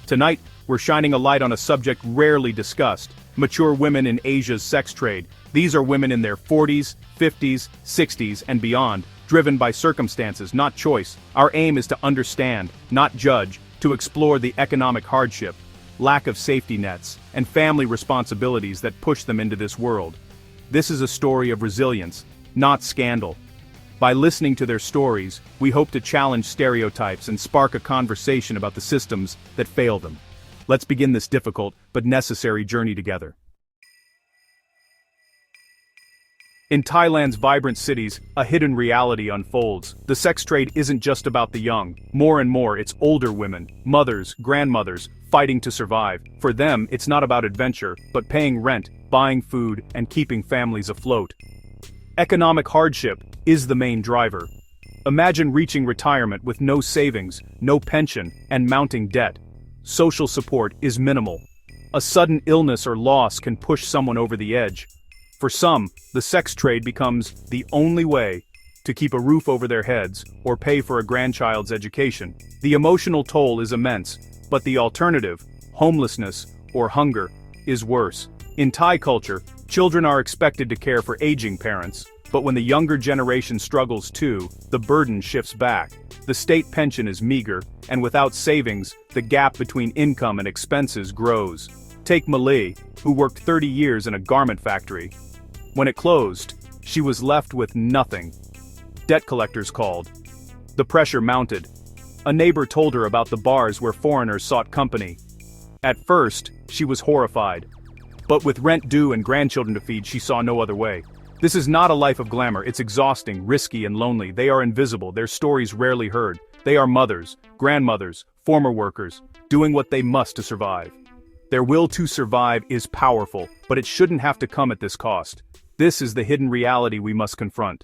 Tonight, we're shining a light on a subject rarely discussed: mature women in Asia's sex trade. These are women in their 40s, 50s, 60s, and beyond, driven by circumstances, not choice. Our aim is to understand, not judge, to explore the economic hardship, lack of safety nets, and family responsibilities that push them into this world. This is a story of resilience, not scandal. By listening to their stories, we hope to challenge stereotypes and spark a conversation about the systems that fail them. Let's begin this difficult but necessary journey together. In Thailand's vibrant cities, a hidden reality unfolds. The sex trade isn't just about the young. More and more, it's older women, mothers, grandmothers, fighting to survive. For them, it's not about adventure, but paying rent, buying food, and keeping families afloat. Economic hardship is the main driver. Imagine reaching retirement with no savings, no pension, and mounting debt. Social support is minimal. A sudden illness or loss can push someone over the edge. For some, the sex trade becomes the only way to keep a roof over their heads or pay for a grandchild's education. The emotional toll is immense, but the alternative, homelessness or hunger, is worse. In Thai culture, children are expected to care for aging parents, but when the younger generation struggles too, the burden shifts back. The state pension is meager, and without savings, the gap between income and expenses grows. Take Malay, who worked 30 years in a garment factory. When it closed, she was left with nothing. Debt collectors called. The pressure mounted. A neighbor told her about the bars where foreigners sought company. At first, she was horrified. But with rent due and grandchildren to feed, she saw no other way. This is not a life of glamour. It's exhausting, risky, and lonely. They are invisible, their stories rarely heard. They are mothers, grandmothers, former workers, doing what they must to survive. Their will to survive is powerful, but it shouldn't have to come at this cost. This is the hidden reality we must confront.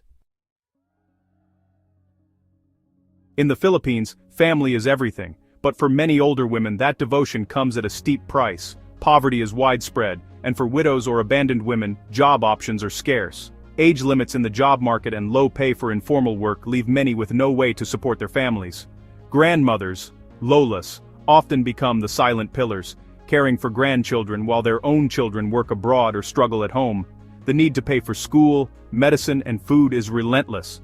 In the Philippines, family is everything, but for many older women that devotion comes at a steep price. Poverty is widespread, and for widows or abandoned women, job options are scarce. Age limits in the job market and low pay for informal work leave many with no way to support their families. Grandmothers, lolas, often become the silent pillars, caring for grandchildren while their own children work abroad or struggle at home. The need to pay for school, medicine, and food is relentless.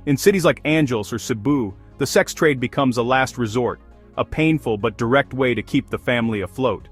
In cities like Angeles or Cebu, the sex trade becomes a last resort, a painful but direct way to keep the family afloat.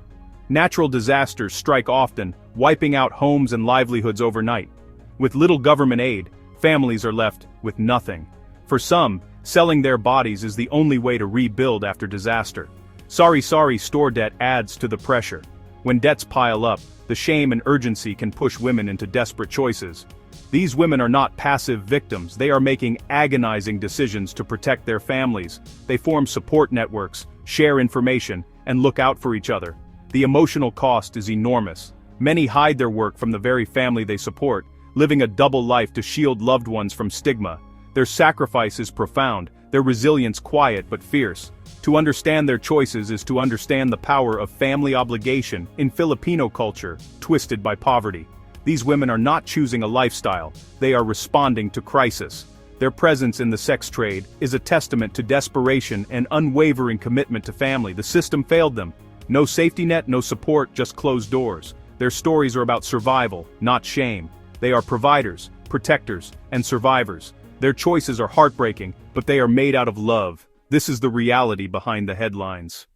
Natural disasters strike often, wiping out homes and livelihoods overnight. With little government aid, families are left with nothing. For some, selling their bodies is the only way to rebuild after disaster. Sorry store debt adds to the pressure. When debts pile up, the shame and urgency can push women into desperate choices. These women are not passive victims, they are making agonizing decisions to protect their families. They form support networks, share information, and look out for each other. The emotional cost is enormous. Many hide their work from the very family they support, living a double life to shield loved ones from stigma. Their sacrifice is profound, their resilience quiet but fierce. To understand their choices is to understand the power of family obligation in Filipino culture, twisted by poverty. These women are not choosing a lifestyle, they are responding to crisis. Their presence in the sex trade is a testament to desperation and unwavering commitment to family. The system failed them. No safety net, no support, just closed doors. Their stories are about survival, not shame. They are providers, protectors, and survivors. Their choices are heartbreaking, but they are made out of love. This is the reality behind the headlines.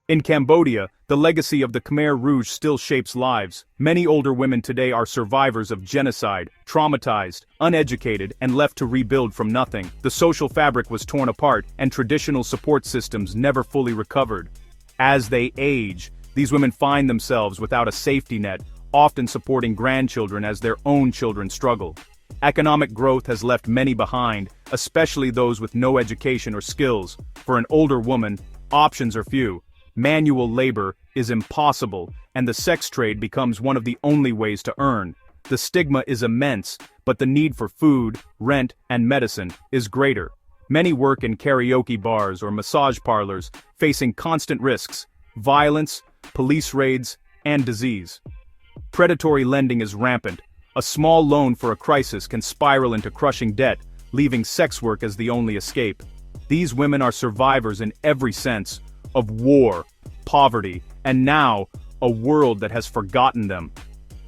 In Cambodia, the legacy of the Khmer Rouge still shapes lives. Many older women today are survivors of genocide, traumatized, uneducated, and left to rebuild from nothing. The social fabric was torn apart, and traditional support systems never fully recovered. As they age, these women find themselves without a safety net, often supporting grandchildren as their own children struggle. Economic growth has left many behind, especially those with no education or skills. For an older woman, options are few. Manual labor is impossible, and the sex trade becomes one of the only ways to earn. The stigma is immense, but the need for food, rent, and medicine is greater. Many work in karaoke bars or massage parlors, facing constant risks, violence, police raids, and disease. Predatory lending is rampant. A small loan for a crisis can spiral into crushing debt, leaving sex work as the only escape. These women are survivors in every sense of war, poverty, and now, a world that has forgotten them.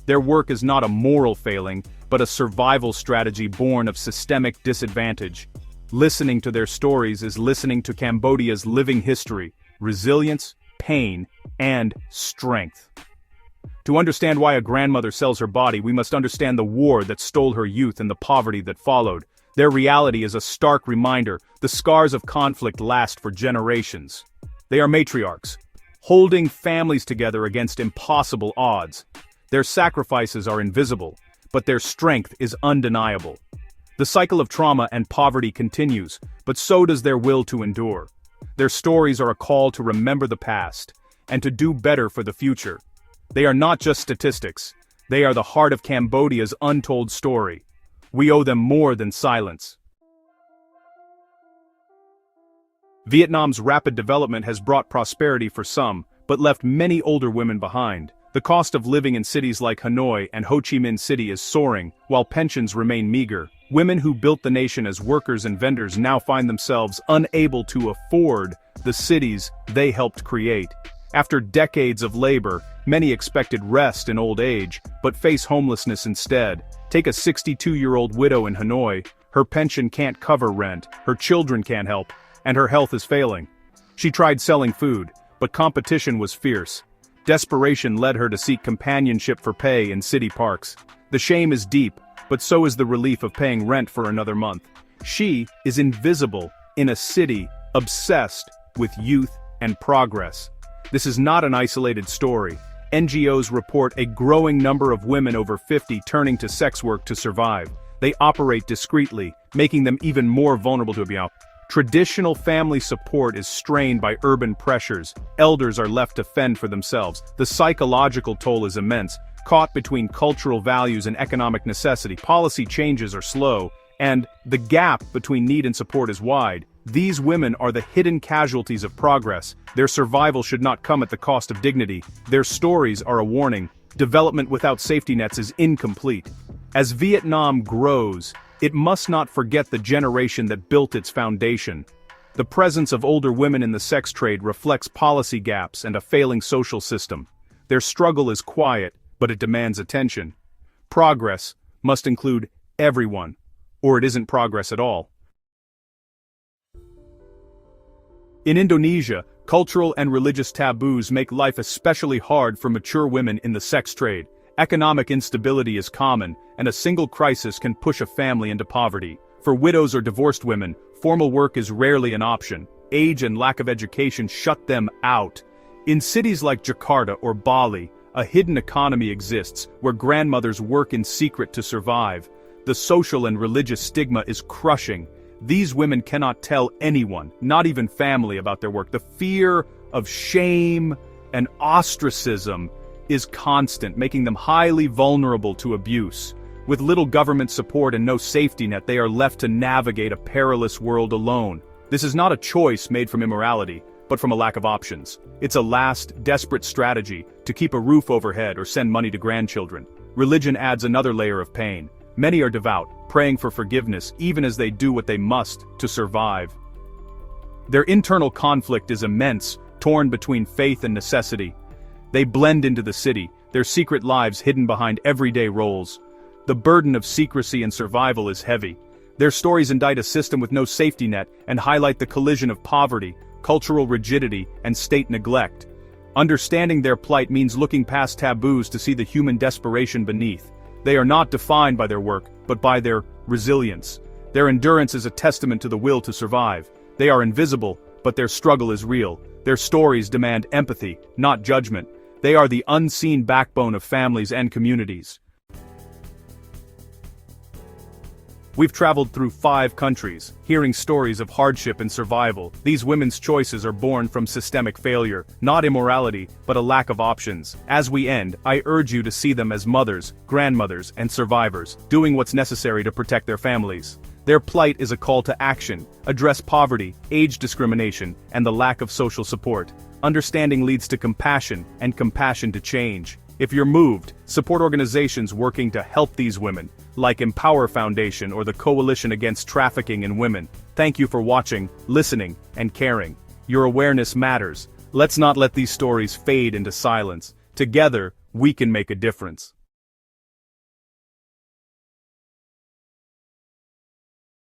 Their work is not a moral failing, but a survival strategy born of systemic disadvantage. Listening to their stories is listening to Cambodia's living history, resilience, pain, and strength. To understand why a grandmother sells her body, we must understand the war that stole her youth and the poverty that followed. Their reality is a stark reminder: the scars of conflict last for generations. They are matriarchs, holding families together against impossible odds. Their sacrifices are invisible, but their strength is undeniable. The cycle of trauma and poverty continues, but so does their will to endure. Their stories are a call to remember the past, and to do better for the future. They are not just statistics, they are the heart of Cambodia's untold story. We owe them more than silence. Vietnam's rapid development has brought prosperity for some, but left many older women behind. The cost of living in cities like Hanoi and Ho Chi Minh City is soaring, while pensions remain meager. Women who built the nation as workers and vendors now find themselves unable to afford the cities they helped create. After decades of labor, many expected rest in old age, but face homelessness instead. Take a 62-year-old widow in Hanoi. Her pension can't cover rent, her children can't help, and her health is failing. She tried selling food, but competition was fierce. Desperation led her to seek companionship for pay in city parks. The shame is deep, but so is the relief of paying rent for another month. She is invisible in a city obsessed with youth and progress. This is not an isolated story. NGOs report a growing number of women over 50 turning to sex work to survive. They operate discreetly, making them even more vulnerable to abuse. Traditional family support is strained by urban pressures. Elders are left to fend for themselves. The psychological toll is immense. Caught between cultural values and economic necessity, policy changes are slow, and the gap between need and support is wide. These women are the hidden casualties of progress. Their survival should not come at the cost of dignity. Their stories are a warning. Development without safety nets is incomplete. As Vietnam grows, it must not forget the generation that built its foundation. The presence of older women in the sex trade reflects policy gaps and a failing social system. Their struggle is quiet, but it demands attention. Progress must include everyone, or it isn't progress at all. In Indonesia, cultural and religious taboos make life especially hard for mature women in the sex trade. Economic instability is common, and a single crisis can push a family into poverty. For widows or divorced women, formal work is rarely an option. Age and lack of education shut them out. In cities like Jakarta or Bali, a hidden economy exists where grandmothers work in secret to survive. The social and religious stigma is crushing. These women cannot tell anyone, not even family, about their work. The fear of shame and ostracism is constant, making them highly vulnerable to abuse. With little government support and no safety net, they are left to navigate a perilous world alone. This is not a choice made from immorality, but from a lack of options. It's a last, desperate strategy to keep a roof overhead or send money to grandchildren. Religion adds another layer of pain. Many are devout, praying for forgiveness even as they do what they must to survive. Their internal conflict is immense, torn between faith and necessity. They blend into the city, their secret lives hidden behind everyday roles. The burden of secrecy and survival is heavy. Their stories indict a system with no safety net and highlight the collision of poverty, cultural rigidity, and state neglect. Understanding their plight means looking past taboos to see the human desperation beneath. They are not defined by their work, but by their resilience. Their endurance is a testament to the will to survive. They are invisible, but their struggle is real. Their stories demand empathy, not judgment. They are the unseen backbone of families and communities. We've traveled through 5 countries, hearing stories of hardship and survival. These women's choices are born from systemic failure, not immorality, but a lack of options. As we end, I urge you to see them as mothers, grandmothers, and survivors, doing what's necessary to protect their families. Their plight is a call to action. Address poverty, age discrimination, and the lack of social support. Understanding leads to compassion, and compassion to change. If you're moved, support organizations working to help these women. like Empower Foundation or the Coalition Against Trafficking in Women. Thank you for watching, listening, and caring. Your awareness matters. Let's not let these stories fade into silence. Together, we can make a difference.